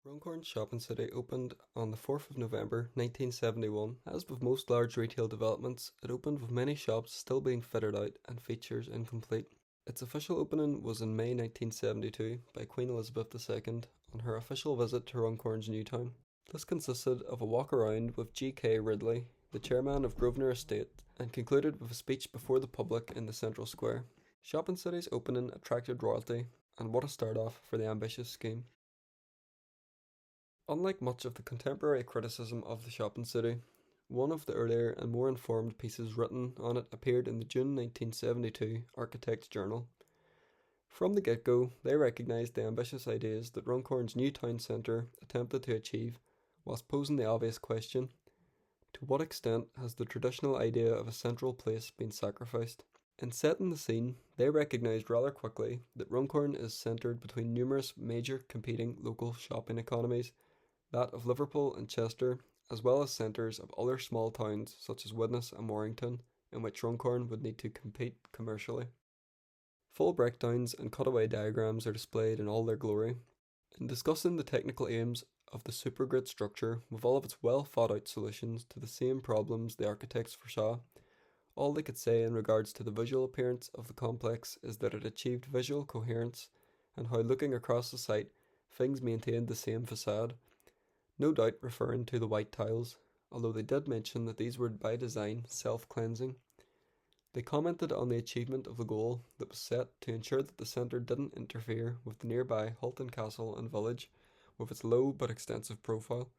Runcorn Shopping City opened on the 4th of November 1971. As with most large retail developments, it opened with many shops still being fitted out and features incomplete. Its official opening was in May 1972 by Queen Elizabeth II on her official visit to Runcorn's new town. This consisted of a walk around with G.K. Ridley, the chairman of Grosvenor Estate, and concluded with a speech before the public in the central square. Shopping City's opening attracted royalty, and what a start off for the ambitious scheme. Unlike much of the contemporary criticism of the shopping city, one of the earlier and more informed pieces written on it appeared in the June 1972 Architect's Journal. From the get-go, they recognised the ambitious ideas that Runcorn's new town centre attempted to achieve, whilst posing the obvious question, to what extent has the traditional idea of a central place been sacrificed? In setting the scene, they recognised rather quickly that Runcorn is centred between numerous major competing local shopping economies, that of Liverpool and Chester, as well as centres of other small towns such as Widnes and Warrington, in which Runcorn would need to compete commercially. Full breakdowns and cutaway diagrams are displayed in all their glory. In discussing the technical aims of the supergrid structure with all of its well thought out solutions to the same problems the architects foresaw, all they could say in regards to the visual appearance of the complex is that it achieved visual coherence and how looking across the site things maintained the same facade, no doubt referring to the white tiles, although they did mention that these were by design self-cleansing. They commented on the achievement of the goal that was set to ensure that the centre didn't interfere with the nearby Hulton Castle and village with its low but extensive profile.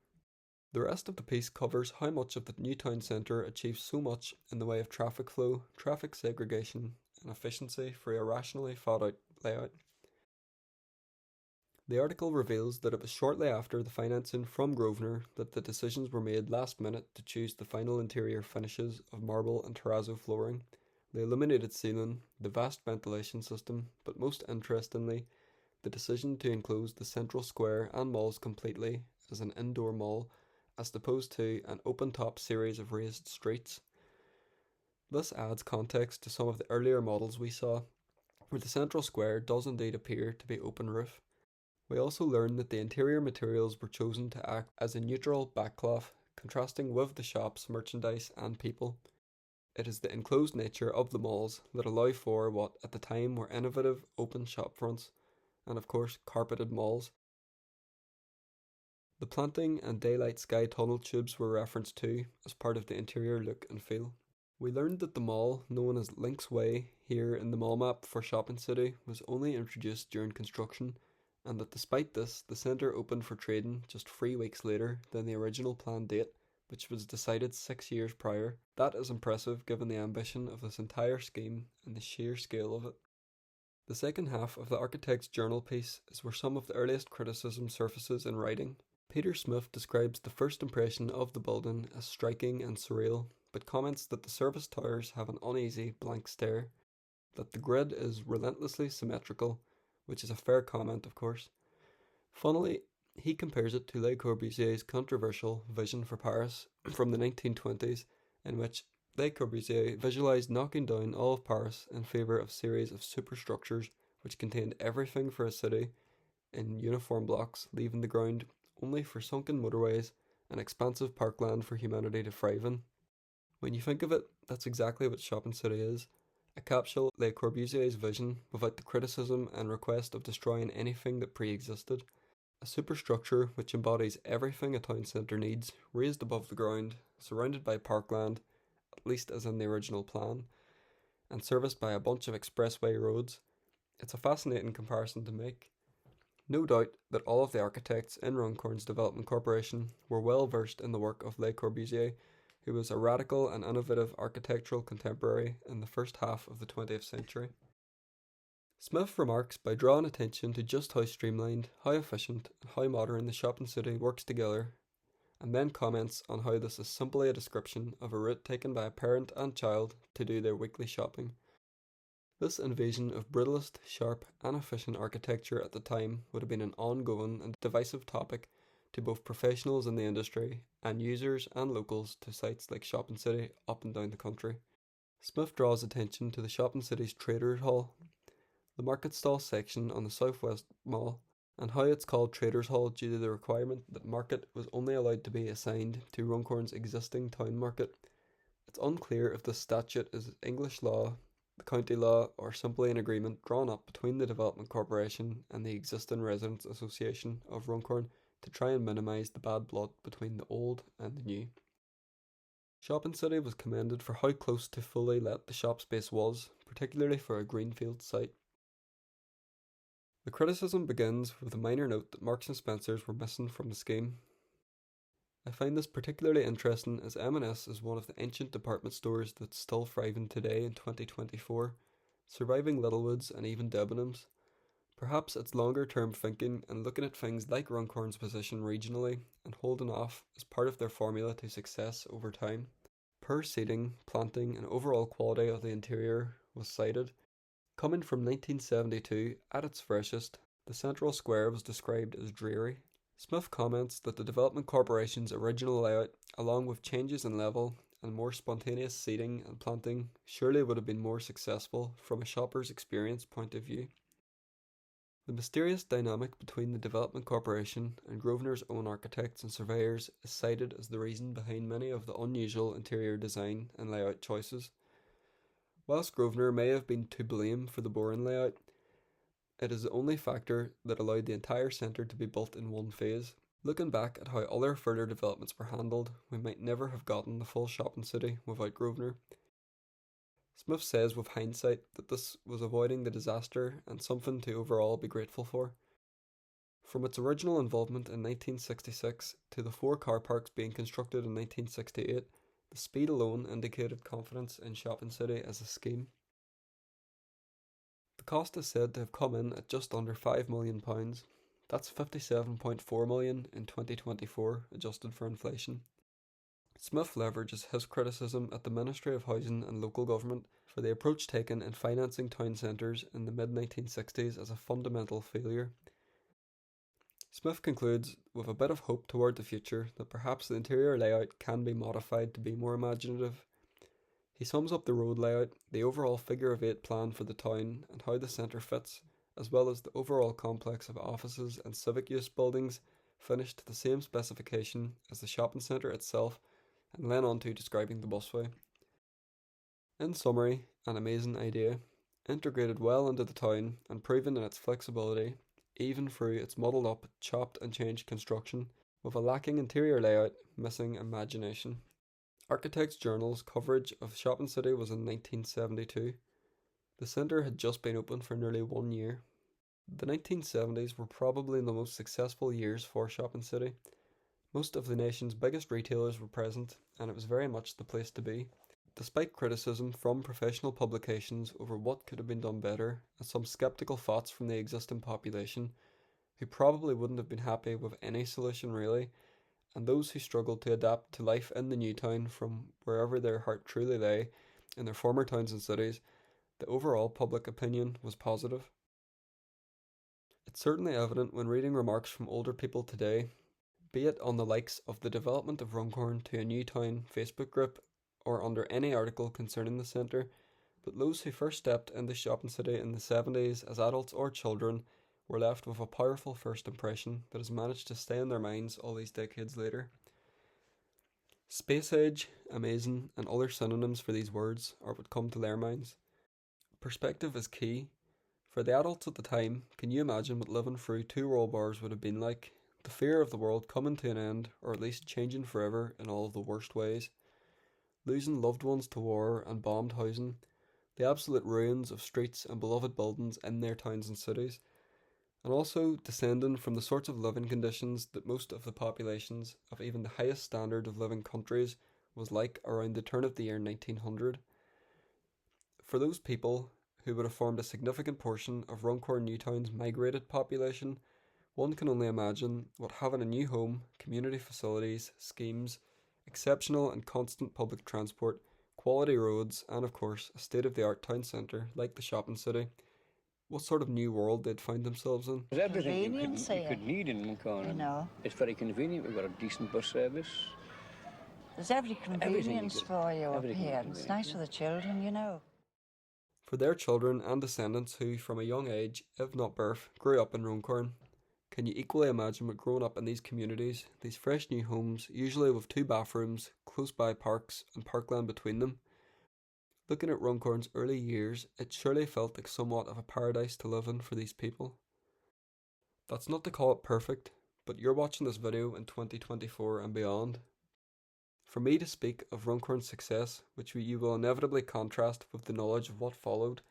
The rest of the piece covers how much of the new town centre achieves so much in the way of traffic flow, traffic segregation, and efficiency for a rationally thought out layout. The article reveals that it was shortly after the financing from Grosvenor that the decisions were made last minute to choose the final interior finishes of marble and terrazzo flooring, the illuminated ceiling, the vast ventilation system, but most interestingly, the decision to enclose the central square and malls completely as an indoor mall as opposed to an open-top series of raised streets. This adds context to some of the earlier models we saw, where the central square does indeed appear to be open roof. We also learn that the interior materials were chosen to act as a neutral backcloth, contrasting with the shop's merchandise and people. It is the enclosed nature of the malls that allow for what at the time were innovative open shop fronts, and of course carpeted malls. The planting and daylight sky tunnel tubes were referenced too as part of the interior look and feel. We learned that the mall, known as Links Way here in the mall map for Shopping City, was only introduced during construction, and that despite this, the centre opened for trading just 3 weeks later than the original planned date, which was decided 6 years prior. That is impressive given the ambition of this entire scheme and the sheer scale of it. The second half of the Architect's Journal piece is where some of the earliest criticism surfaces in writing. Peter Smith describes the first impression of the building as striking and surreal, but comments that the service towers have an uneasy, blank stare, that the grid is relentlessly symmetrical, which is a fair comment, of course. Funnily, he compares it to Le Corbusier's controversial Vision for Paris from the 1920s, in which Le Corbusier visualised knocking down all of Paris in favour of a series of superstructures which contained everything for a city in uniform blocks, leaving the ground only for sunken motorways and expansive parkland for humanity to thrive in. When you think of it, that's exactly what Shopping City is. A capsule Le Corbusier's vision without the criticism and request of destroying anything that pre-existed. A superstructure which embodies everything a town centre needs, raised above the ground, surrounded by parkland, at least as in the original plan, and serviced by a bunch of expressway roads. It's a fascinating comparison to make. No doubt that all of the architects in Runcorn's Development Corporation were well versed in the work of Le Corbusier, who was a radical and innovative architectural contemporary in the first half of the 20th century. Smith remarks by drawing attention to just how streamlined, how efficient, and how modern the shopping city works together, and then comments on how this is simply a description of a route taken by a parent and child to do their weekly shopping. This invasion of brutalist, sharp, and efficient architecture at the time would have been an ongoing and divisive topic to both professionals in the industry and users and locals to sites like Shopping City up and down the country. Smith draws attention to the Shopping City's Traders Hall, the market stall section on the southwest mall, and how it's called Traders Hall due to the requirement that market was only allowed to be assigned to Runcorn's existing town market. It's unclear if this statute is English law, the county law, or simply an agreement drawn up between the Development Corporation and the existing Residents Association of Runcorn to try and minimise the bad blood between the old and the new. Shopping City was commended for how close to fully let the shop space was, particularly for a greenfield site. The criticism begins with a minor note that Marks and Spencer's were missing from the scheme. I find this particularly interesting as M&S is one of the ancient department stores that's still thriving today in 2024, surviving Littlewoods and even Debenhams. Perhaps it's longer term thinking and looking at things like Runcorn's position regionally and holding off as part of their formula to success over time. Poor seating, planting and overall quality of the interior was cited. Coming from 1972 at its freshest, the central square was described as dreary. Smith comments that the Development Corporation's original layout, along with changes in level and more spontaneous seating and planting, surely would have been more successful from a shopper's experience point of view. The mysterious dynamic between the Development Corporation and Grosvenor's own architects and surveyors is cited as the reason behind many of the unusual interior design and layout choices. Whilst Grosvenor may have been to blame for the boring layout, it is the only factor that allowed the entire centre to be built in one phase. Looking back at how other further developments were handled, we might never have gotten the full shopping city without Grosvenor. Smith says with hindsight that this was avoiding the disaster and something to overall be grateful for. From its original involvement in 1966 to the 4 car parks being constructed in 1968, the speed alone indicated confidence in Shopping City as a scheme. The cost is said to have come in at just under £5 million. That's $57.4 million in 2024, adjusted for inflation. Smith leverages his criticism at the Ministry of Housing and Local Government for the approach taken in financing town centres in the mid-1960s as a fundamental failure. Smith concludes with a bit of hope toward the future that perhaps the interior layout can be modified to be more imaginative. He sums up the road layout, the overall figure of 8 plan for the town and how the centre fits, as well as the overall complex of offices and civic use buildings finished to the same specification as the shopping centre itself, and then on to describing the busway. In summary, an amazing idea, integrated well into the town and proven in its flexibility, even through its muddled up, chopped and changed construction, with a lacking interior layout, missing imagination. Architects' Journal's coverage of Shopping City was in 1972. The centre had just been open for nearly 1 year. The 1970s were probably the most successful years for Shopping City. Most of the nation's biggest retailers were present, and it was very much the place to be. Despite criticism from professional publications over what could have been done better, and some sceptical thoughts from the existing population, who probably wouldn't have been happy with any solution really, and those who struggled to adapt to life in the new town from wherever their heart truly lay, in their former towns and cities, the overall public opinion was positive. It's certainly evident when reading remarks from older people today, be it on the likes of the development of Runcorn to a new town Facebook group, or under any article concerning the centre, but those who first stepped into Shopping City in the 70s as adults or children were left with a powerful first impression that has managed to stay in their minds all these decades later. Space age, amazing, and other synonyms for these words are what come to their minds. Perspective is key. For the adults at the time, can you imagine what living through 2 world wars would have been like? The fear of the world coming to an end, or at least changing forever in all of the worst ways. Losing loved ones to war and bombed housing, the absolute ruins of streets and beloved buildings in their towns and cities, and also descending from the sorts of living conditions that most of the populations of even the highest standard of living countries was like around the turn of the year 1900. For those people who would have formed a significant portion of Runcorn Newtown's migrated population, one can only imagine what having a new home, community facilities, schemes, exceptional and constant public transport, quality roads, and of course a state-of-the-art town centre like the Shopping City, what sort of new world they'd find themselves in. There's everything you could need in Runcorn. You know. It's very convenient. We've got a decent bus service. There's every convenience for you up here. It's nice for the children, you know. For their children and descendants who, from a young age, if not birth, grew up in Runcorn, Can you equally imagine what growing up in these communities, these fresh new homes, usually with 2 bathrooms, close by parks and parkland between them? Looking at Runcorn's early years, it surely felt like somewhat of a paradise to live in for these people. That's not to call it perfect, but you're watching this video in 2024 and beyond. For me to speak of Runcorn's success, which you will inevitably contrast with the knowledge of what followed,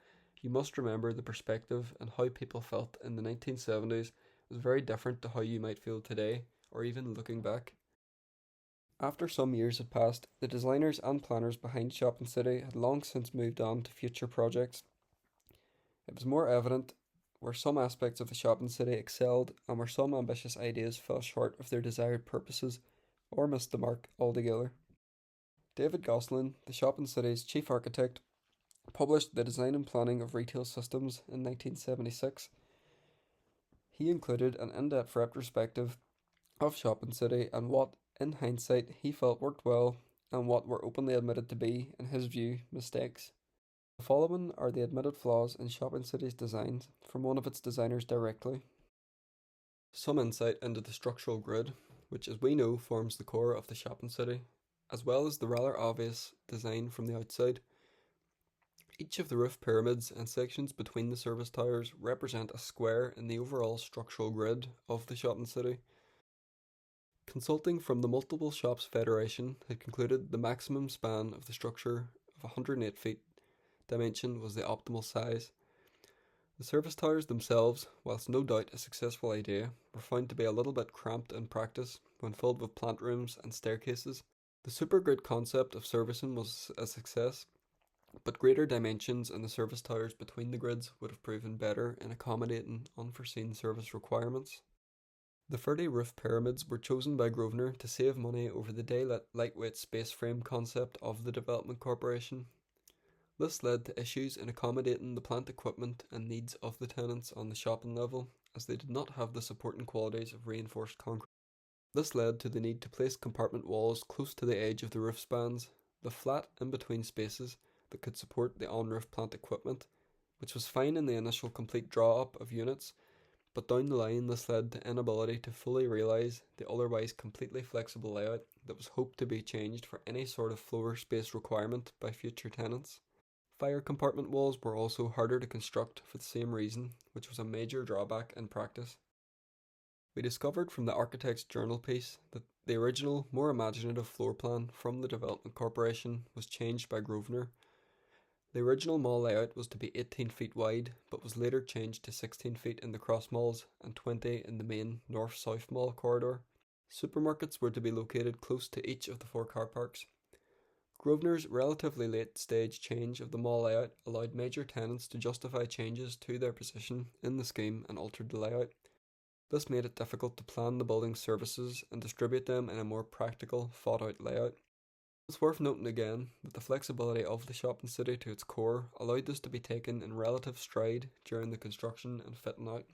you must remember the perspective and how people felt in the 1970s was very different to how you might feel today, or even looking back. After some years had passed, the designers and planners behind Shopping City had long since moved on to future projects. It was more evident where some aspects of the Shopping City excelled and where some ambitious ideas fell short of their desired purposes or missed the mark altogether. David Gosselin, the Shopping City's chief architect, published the Design and Planning of Retail Systems in 1976. He included an in-depth retrospective of Shopping City and what, in hindsight, he felt worked well and what were openly admitted to be, in his view, mistakes. The following are the admitted flaws in Shopping City's designs from one of its designers directly. Some insight into the structural grid, which as we know forms the core of the Shopping City, as well as the rather obvious design from the outside. Each of the roof pyramids and sections between the service towers represent a square in the overall structural grid of the Shopping City. Consulting from the Multiple Shops Federation had concluded the maximum span of the structure of 108 feet dimension was the optimal size. The service towers themselves, whilst no doubt a successful idea, were found to be a little bit cramped in practice when filled with plant rooms and staircases. The supergrid concept of servicing was a success, but greater dimensions in the service towers between the grids would have proven better in accommodating unforeseen service requirements. The 30 roof pyramids were chosen by Grosvenor to save money over the day lightweight space frame concept of the Development Corporation. This led to issues in accommodating the plant equipment and needs of the tenants on the shopping level, as they did not have the supporting qualities of reinforced concrete. This led to the need to place compartment walls close to the edge of the roof spans, the flat in-between spaces that could support the on-roof plant equipment, which was fine in the initial complete draw-up of units, but down the line this led to inability to fully realise the otherwise completely flexible layout that was hoped to be changed for any sort of floor space requirement by future tenants. Fire compartment walls were also harder to construct for the same reason, which was a major drawback in practice. We discovered from the architect's journal piece that the original, more imaginative floor plan from the Development Corporation was changed by Grosvenor. The original mall layout was to be 18 feet wide, but was later changed to 16 feet in the cross malls and 20 in the main north-south mall corridor. Supermarkets were to be located close to each of the 4 car parks. Grosvenor's relatively late stage change of the mall layout allowed major tenants to justify changes to their position in the scheme and altered the layout. This made it difficult to plan the building's services and distribute them in a more practical, thought-out layout. It's worth noting again that the flexibility of the Shopping City to its core allowed this to be taken in relative stride during the construction and fitting out.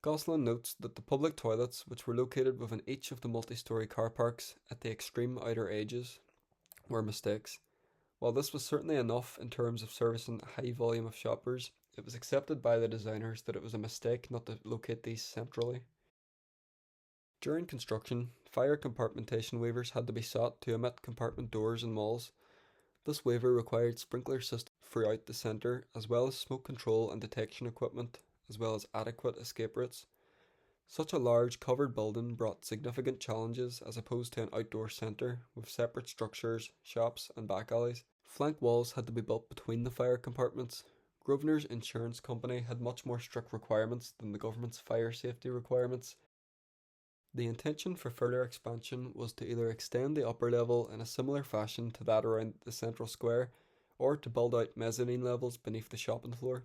Gosselin notes that the public toilets, which were located within each of the multi-storey car parks at the extreme outer edges, were mistakes. While this was certainly enough in terms of servicing a high volume of shoppers, it was accepted by the designers that it was a mistake not to locate these centrally. During construction, fire compartmentation waivers had to be sought to omit compartment doors in malls. This waiver required sprinkler systems throughout the centre, as well as smoke control and detection equipment, as well as adequate escape routes. Such a large covered building brought significant challenges as opposed to an outdoor centre with separate structures, shops and back alleys. Flank walls had to be built between the fire compartments. Grosvenor's insurance company had much more strict requirements than the government's fire safety requirements. The intention for further expansion was to either extend the upper level in a similar fashion to that around the central square, or to build out mezzanine levels beneath the shopping floor.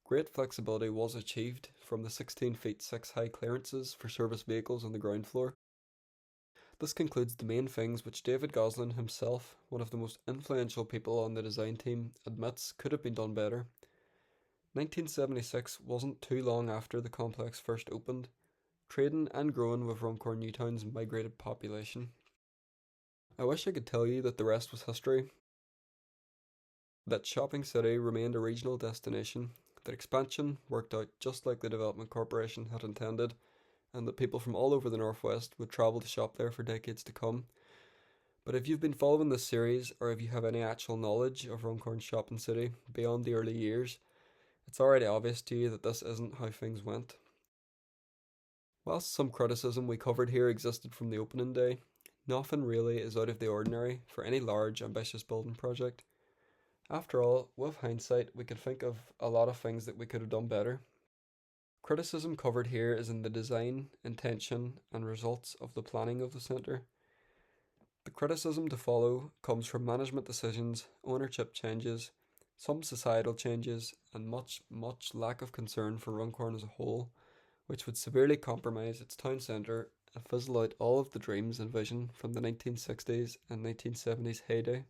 Great flexibility was achieved from the 16 feet 6 high clearances for service vehicles on the ground floor. This concludes the main things which David Gosselin himself, one of the most influential people on the design team, admits could have been done better. 1976 wasn't too long after the complex first opened, trading and growing with Runcorn Newtown's migrated population. I wish I could tell you that the rest was history, that Shopping City remained a regional destination, that expansion worked out just like the Development Corporation had intended, and that people from all over the Northwest would travel to shop there for decades to come. But if you've been following this series, or if you have any actual knowledge of Runcorn Shopping City beyond the early years, it's already obvious to you that this isn't how things went. Whilst some criticism we covered here existed from the opening day, nothing really is out of the ordinary for any large, ambitious building project. After all, with hindsight, we could think of a lot of things that we could have done better. Criticism covered here is in the design, intention, and results of the planning of the centre. The criticism to follow comes from management decisions, ownership changes, some societal changes, and much lack of concern for Runcorn as a whole, which would severely compromise its town centre and fizzle out all of the dreams and vision from the 1960s and 1970s heyday.